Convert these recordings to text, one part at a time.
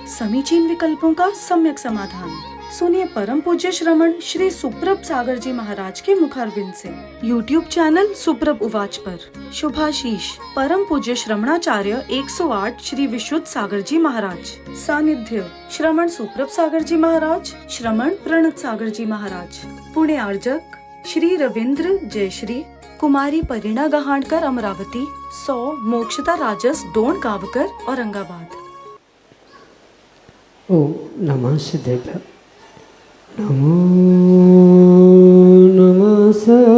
समीचीन विकल्पों का सम्यक समाधान। सुनिए परम पूज्य श्रमण श्री सुप्रभ सागर जी महाराज के मुखारबिंद से YouTube चैनल सुप्रभ उवाच पर शुभाशीष परम पूज्य श्रमणाचार्य 108 श्री विशुद्ध सागर जी महाराज। सानिध्य श्रमण सुप्रभ सागर जी महाराज, श्रमण प्रणत सागर जी महाराज। पुणे आर्जक श्री रविंद्र जयश्री, कुमारी परिणा गहाणकर अमरावती, 100 मोक्षता राजस डोन गावकर औरंगाबाद। ओम नमः सिद्धेभ्यः। नमो नमः सत्हितंकराय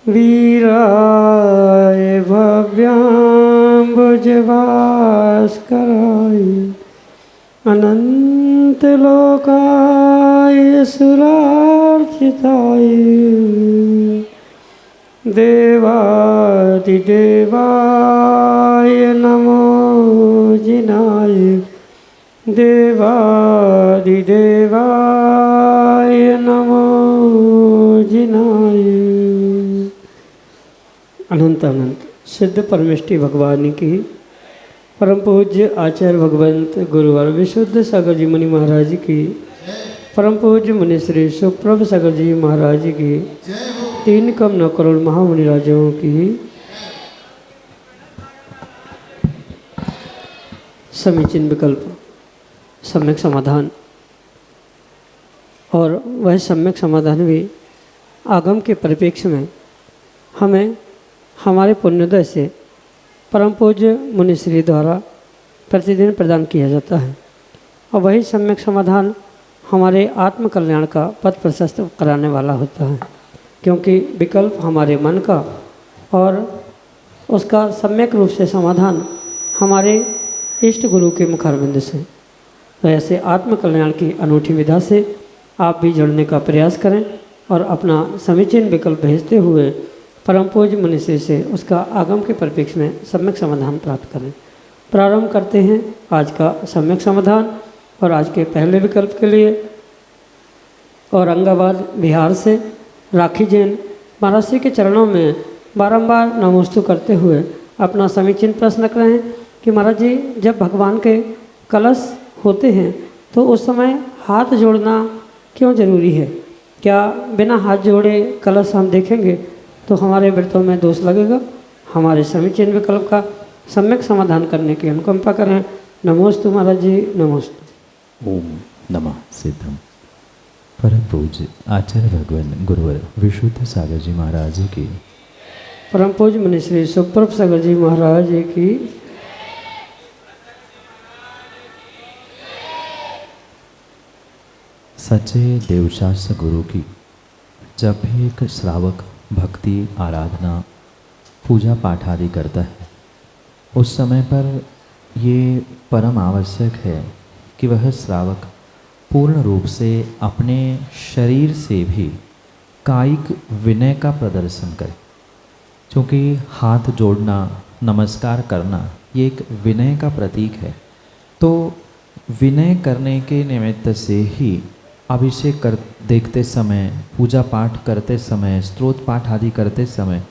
वीराय भव्याम्बुजभास्कराय अनंतलोकाय सुरार्चिताय देवादिदेवाय नमो जिनाय देवादिदेवाय नमो जिनाय। अनंत अनंत सिद्ध परमेष्टि भगवान की परम पूज्य आचार्य भगवंत गुरुवर विशुद्ध सागर जी मुनि महाराज की, परम पूज्य मुनि श्री सुप्रभ सागर जी महाराज की, 3 कम 9 करोड़ महामुनि राजाओं की समीचीन विकल्प सम्यक समाधान। और वह सम्यक समाधान भी आगम के परिप्रेक्ष्य में हमें हमारे पुण्योदय से परम पूज्य मुनिश्री द्वारा प्रतिदिन प्रदान किया जाता है। और वही सम्यक समाधान हमारे आत्म कल्याण का पथ प्रशस्त कराने वाला होता है, क्योंकि विकल्प हमारे मन का और उसका सम्यक रूप से समाधान हमारे इष्ट गुरु के मुखारबिंद से। तो ऐसे आत्म कल्याण की अनूठी विधा से आप भी जुड़ने का प्रयास करें और अपना समीचीन विकल्प भेजते हुए परम पूज्य मुनिश्री से उसका आगम के परिप्रेक्ष्य में सम्यक समाधान प्राप्त करें। प्रारंभ करते हैं आज का सम्यक समाधान। और आज के पहले विकल्प के लिए औरंगाबाद बिहार से राखी जैन महाराज श्री के चरणों में बारंबार नमोस्तु करते हुए अपना समीचीन प्रश्न रख रहे हैं कि महाराज जी, जब भगवान के कलश होते हैं तो उस समय हाथ जोड़ना क्यों जरूरी है? क्या बिना हाथ जोड़े कलश हम देखेंगे तो हमारे व्रतों में दोष लगेगा? हमारे समीचीन विकल्प का सम्यक समाधान करने की अनुकंपा करें। नमोस्तु महाराज जी, नमोस्तु। ओम नमः सिद्धम। परम पूज्य आचार्य भगवान गुरुवर विशुद्ध सागर जी महाराज की, परम पूज्य मुनिश्री सुप्रभ सागर जी महाराज की, सच्चे देवशास्त्र गुरु की जब भी एक श्रावक भक्ति आराधना पूजा पाठ आदि करता है, उस समय पर ये परम आवश्यक है कि वह श्रावक पूर्ण रूप से अपने शरीर से भी कायिक विनय का प्रदर्शन करे। क्योंकि हाथ जोड़ना, नमस्कार करना ये एक विनय का प्रतीक है। तो विनय करने के निमित्त से ही अभिषेक कर देखते समय, पूजा पाठ करते समय, स्तोत्र पाठ आदि करते समय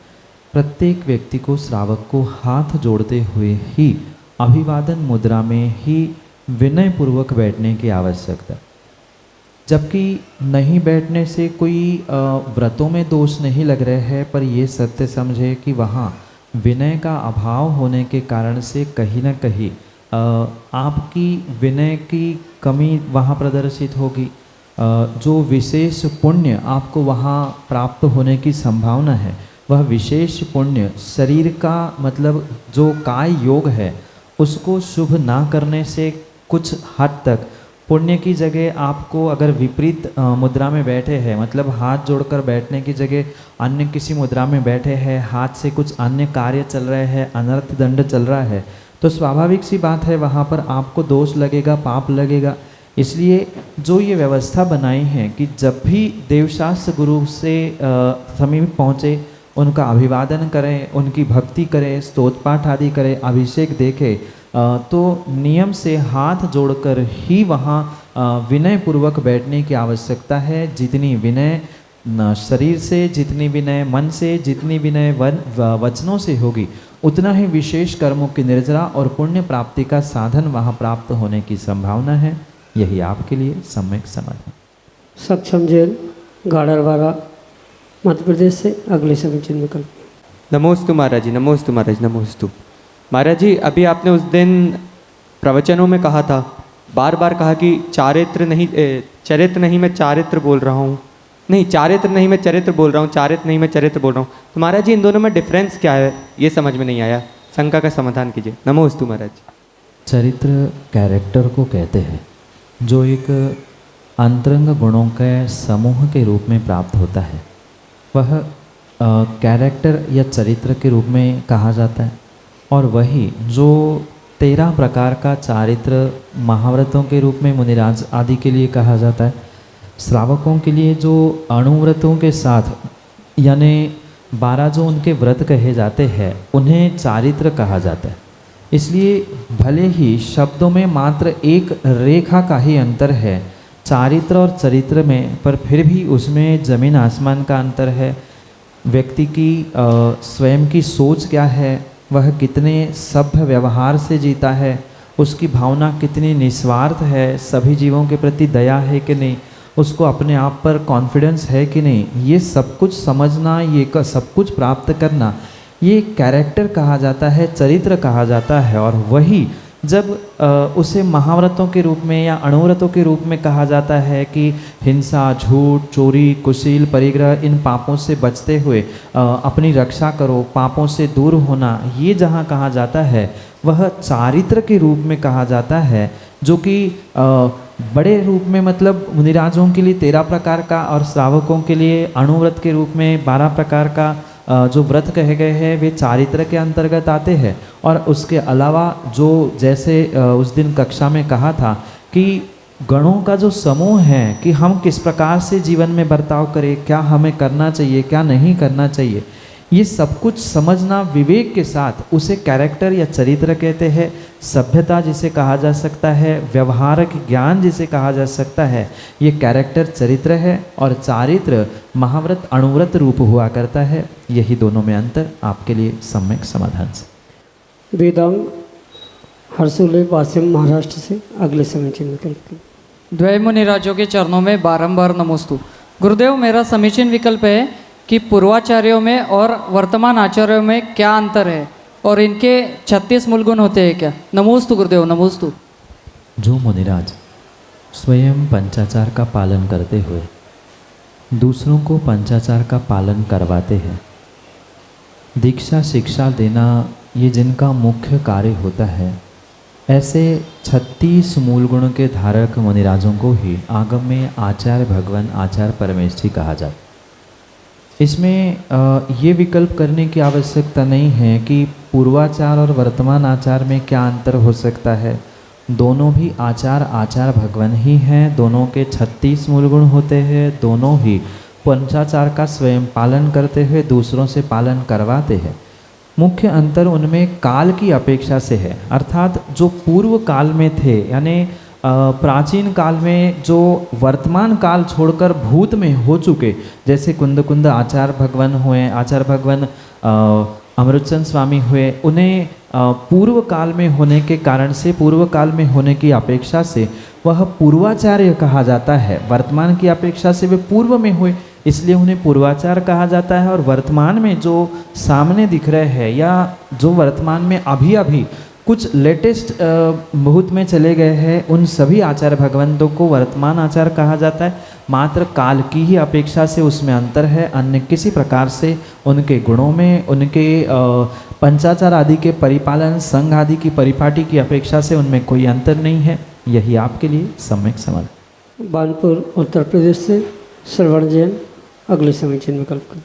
प्रत्येक व्यक्ति को, श्रावक को हाथ जोड़ते हुए ही अभिवादन मुद्रा में ही विनय पूर्वक बैठने की आवश्यकता। जबकि नहीं बैठने से कोई व्रतों में दोष नहीं लग रहे हैं, पर ये सत्य समझे कि वहाँ विनय का अभाव होने के कारण से कहीं न कहीं आपकी विनय की कमी वहाँ प्रदर्शित होगी। जो विशेष पुण्य आपको वहाँ प्राप्त होने की संभावना है, वह विशेष पुण्य शरीर का मतलब जो काय योग है उसको शुभ ना करने से कुछ हद तक पुण्य की जगह आपको, अगर विपरीत मुद्रा में बैठे हैं, मतलब हाथ जोड़कर बैठने की जगह अन्य किसी मुद्रा में बैठे हैं, हाथ से कुछ अन्य कार्य चल रहे हैं, अनर्थ दंड चल रहा है, तो स्वाभाविक सी बात है वहाँ पर आपको दोष लगेगा, पाप लगेगा। इसलिए जो ये व्यवस्था बनाई है कि जब भी देवशास्त्र गुरु से समीप पहुँचे उनका अभिवादन करें, उनकी भक्ति करें, स्तोत्र पाठ आदि करें, अभिषेक देखें, तो नियम से हाथ जोड़कर ही वहाँ विनय पूर्वक बैठने की आवश्यकता है। जितनी विनय शरीर से, जितनी विनय मन से, जितनी विनय वचनों से होगी उतना ही विशेष कर्मों की निर्जरा और पुण्य प्राप्ति का साधन वहाँ प्राप्त होने की संभावना है। यही आपके लिए सम्यक समाधान। सक्षम जेल गाड़रवारा मध्य प्रदेश से अगले समीचीन विकल्प। नमोस्तु महाराज जी, नमोस्तु महाराज, नमोस्तु महाराज जी। अभी आपने उस दिन प्रवचनों में कहा था, बार बार कहा कि चरित्र नहीं मैं चारित्र बोल रहा हूँ, नहीं चारित्र नहीं मैं चरित्र बोल रहा हूँ, चारित्र नहीं मैं चरित्र बोल रहा हूँ। तो महाराज जी इन दोनों में डिफरेंस क्या है, ये समझ में नहीं आया, शंका का समाधान कीजिए। नमोस्तु महाराज जी। चरित्र कैरेक्टर को कहते हैं जो एक अंतरंग गुणों के समूह के रूप में प्राप्त होता है, वह कैरेक्टर या चरित्र के रूप में कहा जाता है। और वही जो 13 प्रकार का चारित्र महाव्रतों के रूप में मुनिराज आदि के लिए कहा जाता है, श्रावकों के लिए जो अणुव्रतों के साथ यानी 12 जो उनके व्रत कहे जाते हैं उन्हें चारित्र कहा जाता है। इसलिए भले ही शब्दों में मात्र एक रेखा का ही अंतर है चारित्र और चरित्र में, पर फिर भी उसमें ज़मीन आसमान का अंतर है। व्यक्ति की स्वयं की सोच क्या है, वह कितने सभ्य व्यवहार से जीता है, उसकी भावना कितनी निस्वार्थ है, सभी जीवों के प्रति दया है कि नहीं, उसको अपने आप पर कॉन्फिडेंस है कि नहीं, ये सब कुछ समझना, ये सब कुछ प्राप्त करना, ये कैरेक्टर कहा जाता है, चरित्र कहा जाता है। और वही जब उसे महाव्रतों के रूप में या अणुव्रतों के रूप में कहा जाता है कि हिंसा, झूठ, चोरी, कुशील, परिग्रह, इन पापों से बचते हुए अपनी रक्षा करो, पापों से दूर होना, ये जहाँ कहा जाता है वह चारित्र के रूप में कहा जाता है, जो कि बड़े रूप में मतलब मुनिराजों के लिए 13 प्रकार का और श्रावकों के लिए अणुव्रत के रूप में 12 प्रकार का जो व्रत कहे गए हैं वे चारित्र के अंतर्गत आते हैं। और उसके अलावा जो जैसे उस दिन कक्षा में कहा था कि गणों का जो समूह है कि हम किस प्रकार से जीवन में बर्ताव करें, क्या हमें करना चाहिए, क्या नहीं करना चाहिए, ये सब कुछ समझना विवेक के साथ उसे कैरेक्टर या चरित्र कहते हैं। सभ्यता जिसे कहा जा सकता है, व्यवहारिक ज्ञान जिसे कहा जा सकता है, ये कैरेक्टर चरित्र है। और चारित्र महाव्रत अणुव्रत रूप हुआ करता है। यही दोनों में अंतर आपके लिए सम्यक समाधान से। वेदांग हर्षुल्ले वासिम महाराष्ट्र से अगले समीचीन विकल्प। द्वय मुनिराजों के चरणों में बारंबार नमोस्तु। गुरुदेव, मेरा समीचीन विकल्प है कि पूर्वाचार्यों में और वर्तमान आचार्यों में क्या अंतर है और इनके 36 मूल गुण होते हैं क्या? नमोस्तु गुरुदेव, नमोस्तु। जो मुनिराज स्वयं पंचाचार का पालन करते हुए दूसरों को पंचाचार का पालन करवाते हैं, दीक्षा शिक्षा देना ये जिनका मुख्य कार्य होता है, ऐसे 36 मूल गुण के धारक मुनिराजों को ही आगम में आचार्य भगवान आचार्य परमेष्ठी कहा जाता है। इसमें ये विकल्प करने की आवश्यकता नहीं है कि पूर्वाचार और वर्तमान आचार में क्या अंतर हो सकता है। दोनों भी आचार भगवान ही हैं, दोनों के 36 मूल गुण होते हैं, दोनों ही पंचाचार का स्वयं पालन करते हुए दूसरों से पालन करवाते हैं। मुख्य अंतर उनमें काल की अपेक्षा से है, अर्थात जो पूर्व काल में थे यानी प्राचीन काल में जो वर्तमान काल छोड़कर भूत में हो चुके, जैसे कुंद आचार्य भगवान हुए, आचार्य भगवान अमृतचंद स्वामी हुए, उन्हें पूर्व काल में होने के कारण से, पूर्व काल में होने की अपेक्षा से वह पूर्वाचार्य कहा जाता है। वर्तमान की अपेक्षा से वे पूर्व में हुए इसलिए उन्हें पूर्वाचार्य कहा जाता है। और वर्तमान में जो सामने दिख रहे हैं या जो वर्तमान में अभी अभी कुछ लेटेस्ट मुहूर्त में चले गए हैं, उन सभी आचार्य भगवंतों को वर्तमान आचार्य कहा जाता है। मात्र काल की ही अपेक्षा से उसमें अंतर है, अन्य किसी प्रकार से उनके गुणों में, उनके पंचाचार आदि के परिपालन, संघ आदि की परिपाटी की अपेक्षा से उनमें कोई अंतर नहीं है। यही आपके लिए सम्यक समाधान। बानपुर उत्तर प्रदेश से श्रवण जैन अगले समीचीन विकल्प।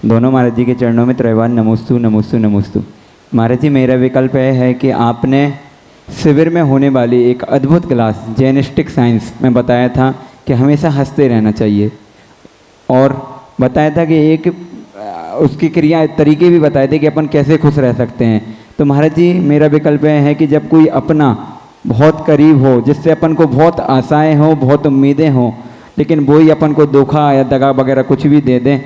दोनों महाराज जी के चरणों में त्रैवान नमोस्तु नमोस्तु नमोस्तु। महाराज जी, मेरा विकल्प यह है कि आपने शिविर में होने वाली एक अद्भुत क्लास जैनिस्टिक साइंस में बताया था कि हमेशा हंसते रहना चाहिए, और बताया था कि एक उसकी क्रिया तरीके भी बताए थे कि अपन कैसे खुश रह सकते हैं। तो महाराज जी, मेरा विकल्प यह है कि जब कोई अपना बहुत करीब हो, जिससे अपन को बहुत आशाएं हों, बहुत उम्मीदें हों, लेकिन वही अपन को धोखा या दगा वगैरह कुछ भी दे दें,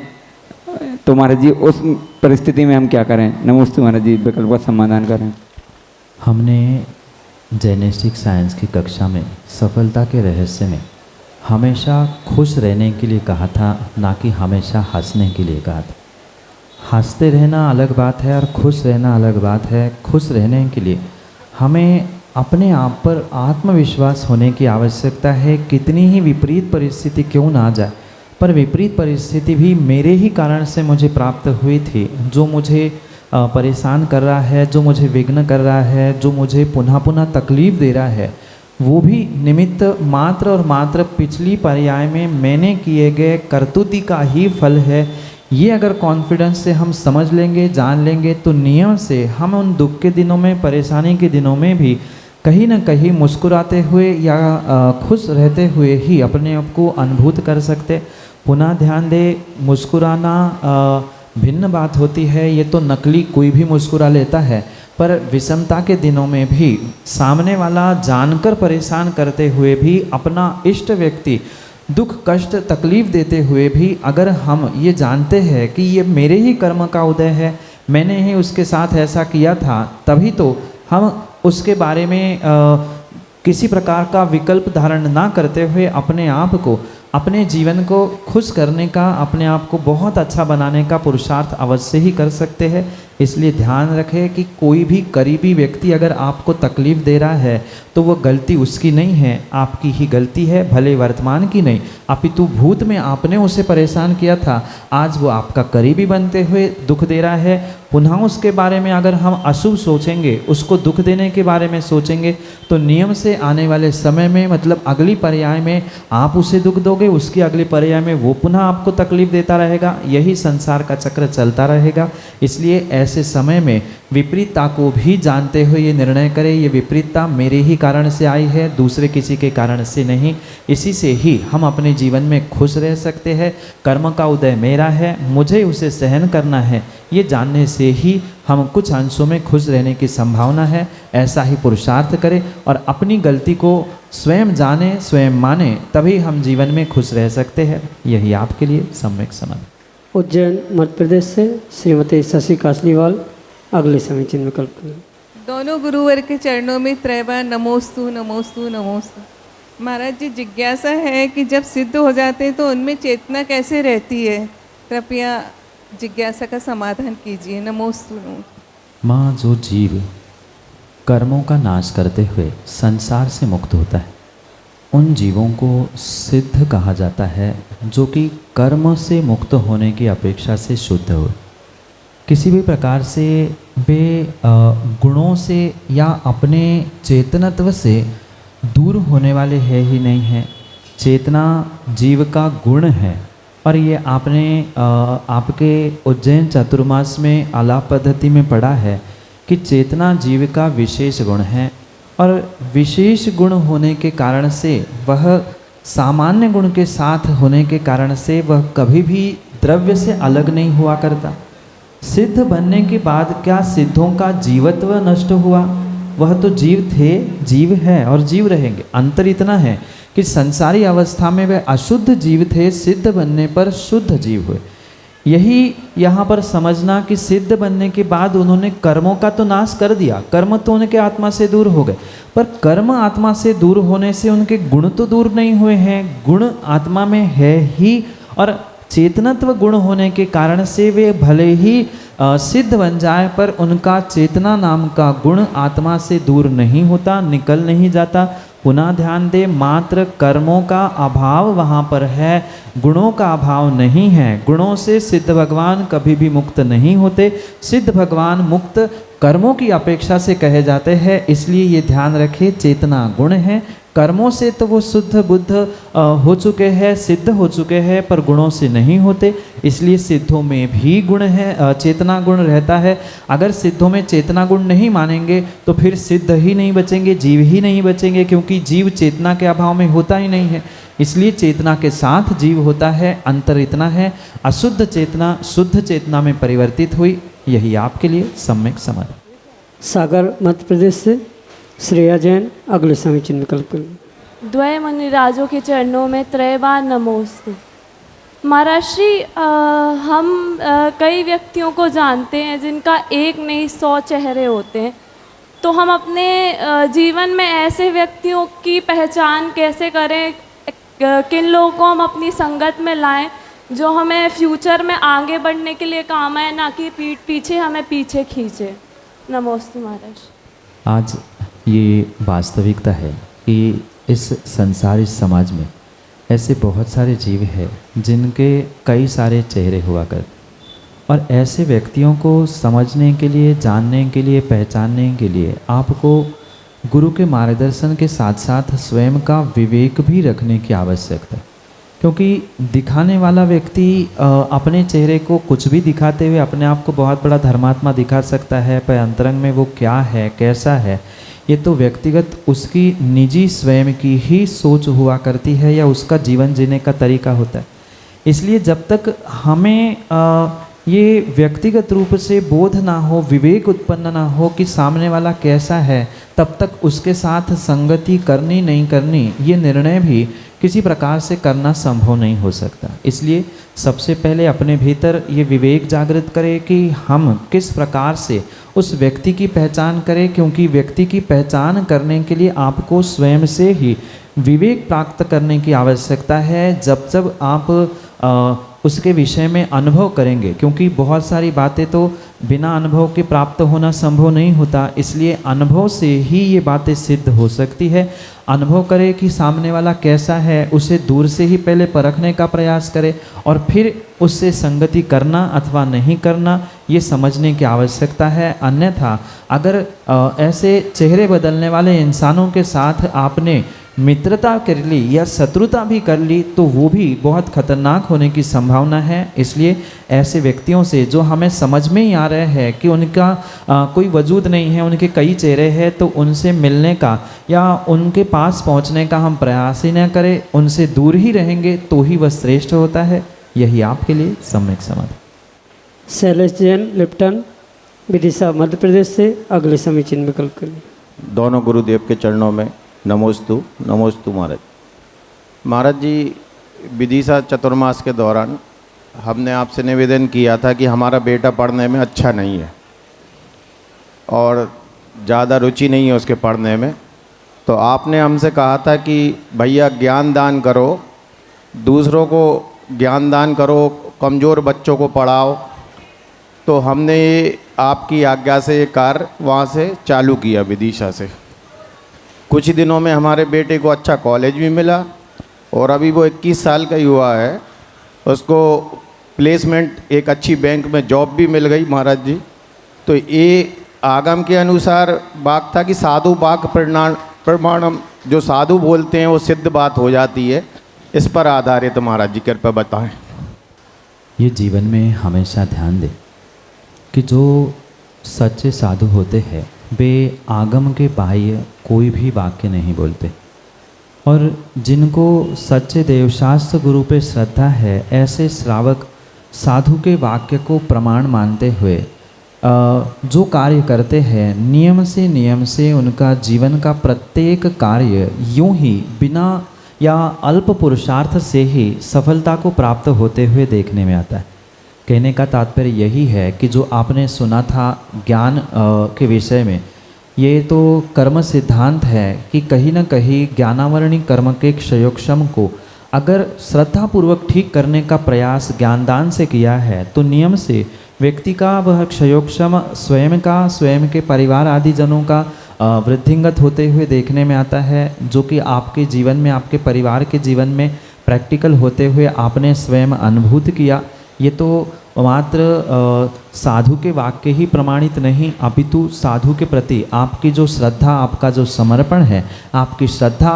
तो महाराज जी उस परिस्थिति में हम क्या करें? नमोस्तु महाराज जी, विकल्प का समाधान करें। हमने जेनेटिक साइंस की कक्षा में सफलता के रहस्य में हमेशा खुश रहने के लिए कहा था, ना कि हमेशा हंसने के लिए कहा था। हंसते रहना अलग बात है और खुश रहना अलग बात है। खुश रहने के लिए हमें अपने आप पर आत्मविश्वास होने की आवश्यकता है। कितनी ही विपरीत परिस्थिति क्यों ना आ जाए, पर विपरीत परिस्थिति भी मेरे ही कारण से मुझे प्राप्त हुई थी। जो मुझे परेशान कर रहा है, जो मुझे विघ्न कर रहा है, जो मुझे पुनः पुनः तकलीफ़ दे रहा है, वो भी निमित्त मात्र और मात्र पिछली पर्याय में मैंने किए गए कर्तुति का ही फल है। ये अगर कॉन्फिडेंस से हम समझ लेंगे, जान लेंगे, तो नियम से हम उन दुख के दिनों में, परेशानी के दिनों में भी कहीं ना कहीं मुस्कुराते हुए या खुश रहते हुए ही अपने आप को अनुभूत कर सकते। पुनः ध्यान दे, मुस्कुराना भिन्न बात होती है। ये तो नकली कोई भी मुस्कुरा लेता है, पर विषमता के दिनों में भी सामने वाला जानकर परेशान करते हुए भी, अपना इष्ट व्यक्ति दुख कष्ट तकलीफ़ देते हुए भी अगर हम ये जानते हैं कि ये मेरे ही कर्म का उदय है, मैंने ही उसके साथ ऐसा किया था, तभी तो हम उसके बारे में किसी प्रकार का विकल्प धारण ना करते हुए अपने आप को, अपने जीवन को खुश करने का, अपने आप को बहुत अच्छा बनाने का पुरुषार्थ अवश्य ही कर सकते हैं। इसलिए ध्यान रखें कि कोई भी करीबी व्यक्ति अगर आपको तकलीफ़ दे रहा है तो वो गलती उसकी नहीं है, आपकी ही गलती है, भले वर्तमान की नहीं, अपितु भूत में आपने उसे परेशान किया था। आज वो आपका करीबी बनते हुए दुख दे रहा है। पुनः उसके बारे में अगर हम अशुभ सोचेंगे, उसको दुख देने के बारे में सोचेंगे, तो नियम से आने वाले समय में, मतलब अगली पर्याय में आप उसे दुख दोगे, उसकी अगली पर्याय में वो पुनः आपको तकलीफ देता रहेगा। यही संसार का चक्र चलता रहेगा। इसलिए ऐसे समय में विपरीतता को भी जानते हुए ये निर्णय करें, ये विपरीतता मेरे ही कारण से आई है, दूसरे किसी के कारण से नहीं। इसी से ही हम अपने जीवन में खुश रह सकते हैं। कर्म का उदय मेरा है, मुझे उसे सहन करना है, ये जानने से ही हम कुछ अंशों में खुश रहने की संभावना है। ऐसा ही पुरुषार्थ करें और अपनी गलती को स्वयं जाने, स्वयं माने, तभी हम जीवन में खुश रह सकते हैं। यही आपके लिए सम्यक समाधान। उज्जैन मध्य प्रदेश से श्रीमती शशि कासलीवाल अगले समीचीन विकल्प करें। दोनों गुरुवर के चरणों में त्रैबार नमोस्तु नमोस्तु नमोस्तु। महाराज जी, जिज्ञासा है कि जब सिद्ध हो जाते हैं तो उनमें चेतना कैसे रहती है? कृपया जिज्ञासा का समाधान कीजिए। नमोस्तु नमोस्तु। माँ, जो जीव कर्मों का नाश करते हुए संसार से मुक्त होता है, उन जीवों को सिद्ध कहा जाता है, जो कि कर्म से मुक्त होने की अपेक्षा से शुद्ध हो। किसी भी प्रकार से वे गुणों से या अपने चेतनत्व से दूर होने वाले है ही नहीं हैं। चेतना जीव का गुण है। और ये आपने आपके उज्जैन चतुर्मास में आलाप पद्धति में पढ़ा है कि चेतना जीव का विशेष गुण है, और विशेष गुण होने के कारण से, वह सामान्य गुण के साथ होने के कारण से वह कभी भी द्रव्य से अलग नहीं हुआ करता। सिद्ध बनने के बाद क्या सिद्धों का जीवत्व नष्ट हुआ? वह तो जीव थे, जीव है और जीव रहेंगे। अंतर इतना है कि संसारी अवस्था में वे अशुद्ध जीव थे, सिद्ध बनने पर शुद्ध जीव हुए। यही यहाँ पर समझना कि सिद्ध बनने के बाद उन्होंने कर्मों का तो नाश कर दिया, कर्म तो उनके आत्मा से दूर हो गए, पर कर्म आत्मा से दूर होने से उनके गुण तो दूर नहीं हुए हैं। गुण आत्मा में है ही, और चेतनत्व गुण होने के कारण से वे भले ही सिद्ध बन जाए, पर उनका चेतना नाम का गुण आत्मा से दूर नहीं होता, निकल नहीं जाता। पुनः ध्यान दे, मात्र कर्मों का अभाव वहाँ पर है, गुणों का अभाव नहीं है। गुणों से सिद्ध भगवान कभी भी मुक्त नहीं होते। सिद्ध भगवान मुक्त कर्मों की अपेक्षा से कहे जाते हैं। इसलिए ये ध्यान रखें, चेतना गुण है। कर्मों से तो वो शुद्ध बुद्ध हो चुके हैं, सिद्ध हो चुके हैं, पर गुणों से नहीं होते। इसलिए सिद्धों में भी गुण है, चेतना गुण रहता है। अगर सिद्धों में चेतना गुण नहीं मानेंगे तो फिर सिद्ध ही नहीं बचेंगे, जीव ही नहीं बचेंगे, क्योंकि जीव चेतना के अभाव में होता ही नहीं है। इसलिए चेतना के साथ जीव होता है। अंतर इतना है, अशुद्ध चेतना शुद्ध चेतना में परिवर्तित हुई। यही आपके लिए सम्यक समाधान। सागर मध्य प्रदेश से श्रेया जैन अगले समीचीन विकल्प करें। द्वय मुनिराजों के चरणों में त्रैबार नमोस्तु। महाराज श्री हम कई व्यक्तियों को जानते हैं जिनका एक नहीं 100 चेहरे होते हैं, तो हम अपने जीवन में ऐसे व्यक्तियों की पहचान कैसे करें, किन लोगों को हम अपनी संगत में लाएं जो हमें फ्यूचर में आगे बढ़ने के लिए काम आए, ना कि पीठ पीछे हमें पीछे खींचे। नमस्ते महाराज। आज ये वास्तविकता है कि इस संसार, इस समाज में ऐसे बहुत सारे जीव हैं जिनके कई सारे चेहरे हुआ करते, और ऐसे व्यक्तियों को समझने के लिए, जानने के लिए, पहचानने के लिए आपको गुरु के मार्गदर्शन के साथ साथ स्वयं का विवेक भी रखने की आवश्यकता है। क्योंकि दिखाने वाला व्यक्ति अपने चेहरे को कुछ भी दिखाते हुए अपने आप को बहुत बड़ा धर्मात्मा दिखा सकता है, पर अंतरंग में वो क्या है, कैसा है, ये तो व्यक्तिगत उसकी निजी स्वयं की ही सोच हुआ करती है या उसका जीवन जीने का तरीका होता है। इसलिए जब तक हमें ये व्यक्तिगत रूप से बोध ना हो, विवेक उत्पन्न ना हो कि सामने वाला कैसा है, तब तक उसके साथ संगति करनी नहीं करनी, ये निर्णय भी किसी प्रकार से करना संभव नहीं हो सकता। इसलिए सबसे पहले अपने भीतर ये विवेक जागृत करें कि हम किस प्रकार से उस व्यक्ति की पहचान करें, क्योंकि व्यक्ति की पहचान करने के लिए आपको स्वयं से ही विवेक प्राप्त करने की आवश्यकता है। जब जब आप उसके विषय में अनुभव करेंगे, क्योंकि बहुत सारी बातें तो बिना अनुभव के प्राप्त होना संभव नहीं होता, इसलिए अनुभव से ही ये बातें सिद्ध हो सकती है। अनुभव करें कि सामने वाला कैसा है, उसे दूर से ही पहले परखने का प्रयास करें और फिर उससे संगति करना अथवा नहीं करना ये समझने की आवश्यकता है। अन्यथा अगर ऐसे चेहरे बदलने वाले इंसानों के साथ आपने मित्रता कर ली या शत्रुता भी कर ली तो वो भी बहुत खतरनाक होने की संभावना है। इसलिए ऐसे व्यक्तियों से जो हमें समझ में ही आ रहे हैं कि उनका कोई वजूद नहीं है, उनके कई चेहरे हैं, तो उनसे मिलने का या उनके पास पहुंचने का हम प्रयास ही न करें, उनसे दूर ही रहेंगे तो ही वह श्रेष्ठ होता है। यही आपके लिए सम्यक समाधान। शैलेश जैन, लिप्टन, विदिशा, मध्य प्रदेश से अगले समीचीन विकल्प के लिए। दोनों गुरुदेव के चरणों में नमोस्तु नमोस्तु महाराज। महाराज जी, विदिशा चतुर्मास के दौरान हमने आपसे निवेदन किया था कि हमारा बेटा पढ़ने में अच्छा नहीं है और ज़्यादा रुचि नहीं है उसके पढ़ने में, तो आपने हमसे कहा था कि भैया ज्ञान दान करो, दूसरों को ज्ञान दान करो, कमज़ोर बच्चों को पढ़ाओ। तो हमने आपकी आज्ञा से ये कार्य वहाँ से चालू किया विदिशा से। कुछ ही दिनों में हमारे बेटे को अच्छा कॉलेज भी मिला और अभी वो 21 साल का ही हुआ है, उसको प्लेसमेंट एक अच्छी बैंक में जॉब भी मिल गई महाराज जी। तो ये आगम के अनुसार बात था कि साधु वाक प्रमाणम, जो साधु बोलते हैं वो सिद्ध बात हो जाती है, इस पर आधारित महाराज जी कृपया बताएं। ये जीवन में हमेशा ध्यान दें कि जो सच्चे साधु होते हैं वे आगम के बाह्य कोई भी वाक्य नहीं बोलते, और जिनको सच्चे देवशास्त्र गुरु पे श्रद्धा है, ऐसे श्रावक साधु के वाक्य को प्रमाण मानते हुए जो कार्य करते हैं, नियम से उनका जीवन का प्रत्येक कार्य यूं ही बिना या अल्प पुरुषार्थ से ही सफलता को प्राप्त होते हुए देखने में आता है। कहने का तात्पर्य यही है कि जो आपने सुना था ज्ञान के विषय में, ये तो कर्म सिद्धांत है कि कहीं न कहीं ज्ञानावरणी कर्म के क्षयोक्षम को अगर श्रद्धापूर्वक ठीक करने का प्रयास ज्ञानदान से किया है तो नियम से व्यक्ति का वह क्षयोक्षम स्वयं के परिवार आदि जनों का वृद्धिंगत होते हुए देखने में आता है, जो कि आपके जीवन में, आपके परिवार के जीवन में प्रैक्टिकल होते हुए आपने स्वयं अनुभूत किया। ये तो मात्र साधु के वाक्य ही प्रमाणित नहीं, अपितु साधु के प्रति आपकी जो श्रद्धा, आपका जो समर्पण है, आपकी श्रद्धा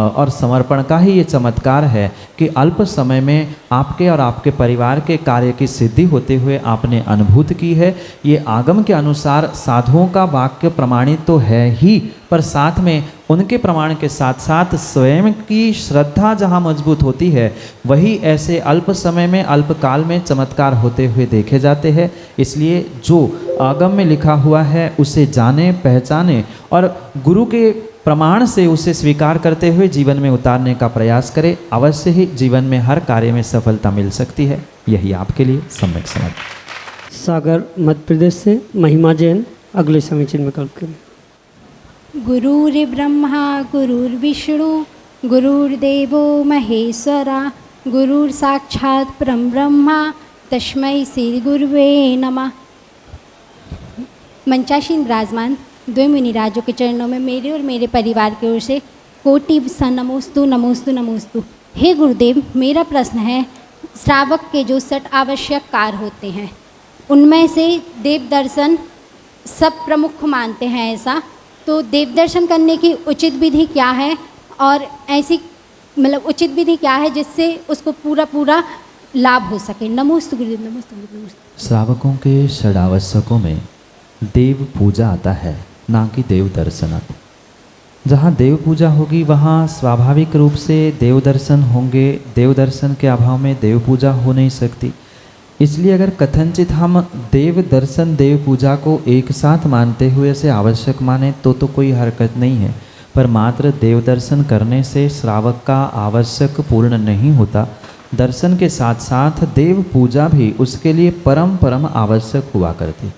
और समर्पण का ही ये चमत्कार है कि अल्प समय में आपके और आपके परिवार के कार्य की सिद्धि होते हुए आपने अनुभूत की है। ये आगम के अनुसार साधुओं का वाक्य प्रमाणित तो है ही, पर साथ में उनके प्रमाण के साथ साथ स्वयं की श्रद्धा जहाँ मजबूत होती है, वही ऐसे अल्प समय में, अल्प काल में चमत्कार होते हुए देखे जाते हैं। इसलिए जो आगम में लिखा हुआ है उसे जाने, पहचाने और गुरु के प्रमाण से उसे स्वीकार करते हुए जीवन में उतारने का प्रयास करें। अवश्य ही जीवन में हर कार्य में सफलता मिल सकती है। यही आपके लिए सम्यक समझ। सागर मध्य प्रदेश से महिमा जैन अगले समीचीन विकल्प के लिए। गुरुर्ब्रह्मा गुरुर्विष्णु गुरुर्देवो महेश्वरा गुरुर्साक्षात् परं ब्रह्मा तस्मै श्री गुरुवे नमः। मंचासीन विराजमान द्वय मुनिराजों के चरणों में मेरे और मेरे परिवार की ओर से कोटि नमोस्तु नमोस्तु नमोस्तु। हे गुरुदेव, मेरा प्रश्न है, श्रावक के जो 6 आवश्यक कार्य होते हैं उनमें से देव दर्शन सब प्रमुख मानते हैं ऐसा, तो देव दर्शन करने की उचित विधि क्या है और ऐसी मतलब उचित विधि क्या है जिससे उसको पूरा लाभ हो सके। नमोस्तु गुरुदेव, नमोस्तु नमोस्तु। श्रावकों के षडावश्यकों में देव पूजा आता है, ना कि देव दर्शन आता। जहाँ देव पूजा होगी वहाँ स्वाभाविक रूप से देव दर्शन होंगे। देव दर्शन के अभाव में देव पूजा हो नहीं सकती। इसलिए अगर कथनचित हम देव दर्शन देव पूजा को एक साथ मानते हुए से आवश्यक माने तो कोई हरकत नहीं है, पर मात्र देव दर्शन करने से श्रावक का आवश्यक पूर्ण नहीं होता। दर्शन के साथ साथ देव पूजा भी उसके लिए परम आवश्यक हुआ करती।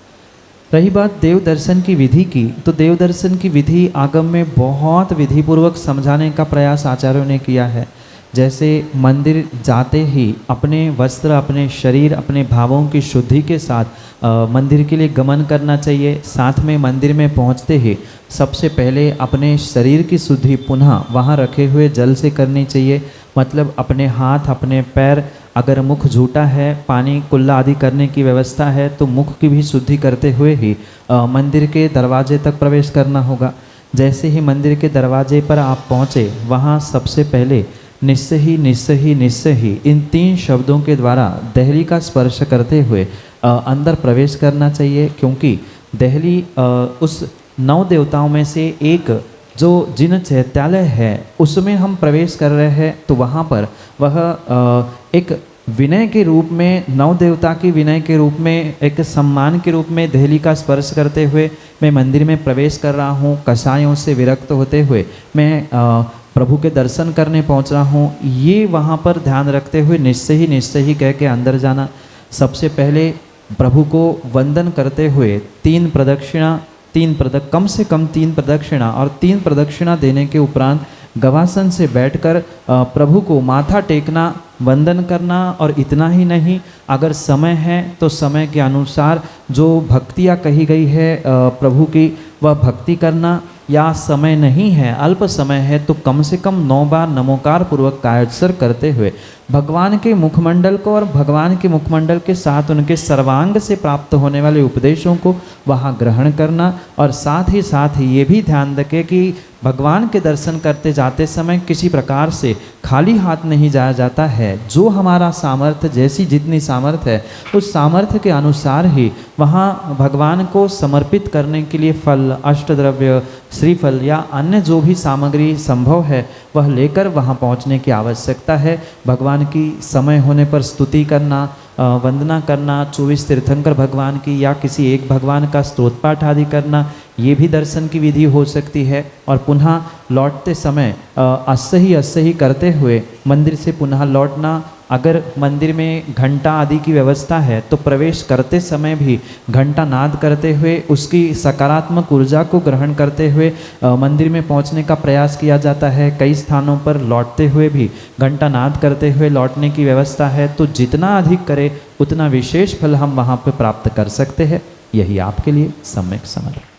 रही बात देव दर्शन की विधि की, तो देव दर्शन की विधि आगम में बहुत विधिपूर्वक समझाने का प्रयास आचार्यों ने किया है। जैसे मंदिर जाते ही अपने वस्त्र, अपने शरीर, अपने भावों की शुद्धि के साथ मंदिर के लिए गमन करना चाहिए। साथ में मंदिर में पहुंचते ही सबसे पहले अपने शरीर की शुद्धि पुनः वहां रखे हुए जल से करनी चाहिए। मतलब अपने हाथ, अपने पैर, अगर मुख झूठा है, पानी कुल्ला आदि करने की व्यवस्था है तो मुख की भी शुद्धि करते हुए ही मंदिर के दरवाजे तक प्रवेश करना होगा। जैसे ही मंदिर के दरवाजे पर आप पहुँचे, वहाँ सबसे पहले निस्सय ही इन 3 शब्दों के द्वारा दहली का स्पर्श करते हुए अंदर प्रवेश करना चाहिए। क्योंकि दहली उस 9 देवताओं में से एक जो जिन चैत्यालय है उसमें हम प्रवेश कर रहे हैं, तो वहाँ पर वह एक विनय के रूप में, 9 देवता की विनय के रूप में, एक सम्मान के रूप में दहली का स्पर्श करते हुए मैं मंदिर में प्रवेश कर रहा हूँ। कसायों से विरक्त होते हुए मैं प्रभु के दर्शन करने पहुँच रहा हूँ। ये वहाँ पर ध्यान रखते हुए निश्चय ही कह के अंदर जाना। सबसे पहले प्रभु को वंदन करते हुए 3 प्रदक्षिणा, कम से कम 3 प्रदक्षिणा, और 3 प्रदक्षिणा देने के उपरांत गवासन से बैठकर प्रभु को माथा टेकना, वंदन करना। और इतना ही नहीं, अगर समय है तो समय के अनुसार जो भक्तियाँ कही गई है प्रभु की, वह भक्ति करना। या समय नहीं है, अल्प समय है, तो कम से कम 9 बार नमोकार पूर्वक कायोत्सर्ग करते हुए भगवान के मुखमंडल को और भगवान के मुखमंडल के साथ उनके सर्वांग से प्राप्त होने वाले उपदेशों को वहाँ ग्रहण करना। और साथ ही ये भी ध्यान रखें कि भगवान के दर्शन करते जाते समय किसी प्रकार से खाली हाथ नहीं जाया जाता है। जो हमारा सामर्थ्य, जैसी जितनी सामर्थ्य है, उस सामर्थ्य के अनुसार ही वहाँ भगवान को समर्पित करने के लिए फल, अष्टद्रव्य, श्रीफल या अन्य जो भी सामग्री संभव है वह लेकर वहाँ पहुँचने की आवश्यकता है। भगवान की समय होने पर स्तुति करना, वंदना करना, 24 तीर्थंकर भगवान की या किसी एक भगवान का स्तोत्र पाठ आदि करना, ये भी दर्शन की विधि हो सकती है। और पुनः लौटते समय अस्से ही करते हुए मंदिर से पुनः लौटना। अगर मंदिर में घंटा आदि की व्यवस्था है तो प्रवेश करते समय भी घंटा नाद करते हुए उसकी सकारात्मक ऊर्जा को ग्रहण करते हुए मंदिर में पहुंचने का प्रयास किया जाता है। कई स्थानों पर लौटते हुए भी घंटा नाद करते हुए लौटने की व्यवस्था है। तो जितना अधिक करे उतना विशेष फल हम वहाँ पर प्राप्त कर सकते हैं। यही आपके लिए सम्यक समाधान।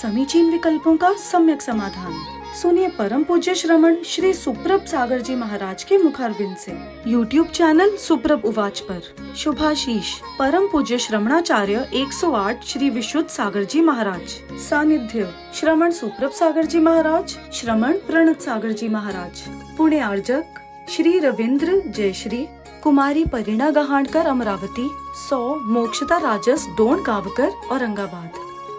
समीचीन विकल्पों का सम्यक समाधान सुनिए परम पूज्य श्रमण श्री सुप्रभ सागर जी महाराज के मुखारबिंद से। YouTube चैनल सुप्रभ उवाच पर शुभाशीष परम पूज्य श्रमणाचार्य 108 श्री विशुद्ध सागर जी महाराज। सानिध्य श्रमण सुप्रभ सागर जी महाराज, श्रमण प्रणत सागर जी महाराज। पुणे आर्जक श्री रविंद्र जयश्री, कुमारी परिणा गहाणकर अमरावती, 100 मोक्षता राजस डोन गावकर औरंगाबाद।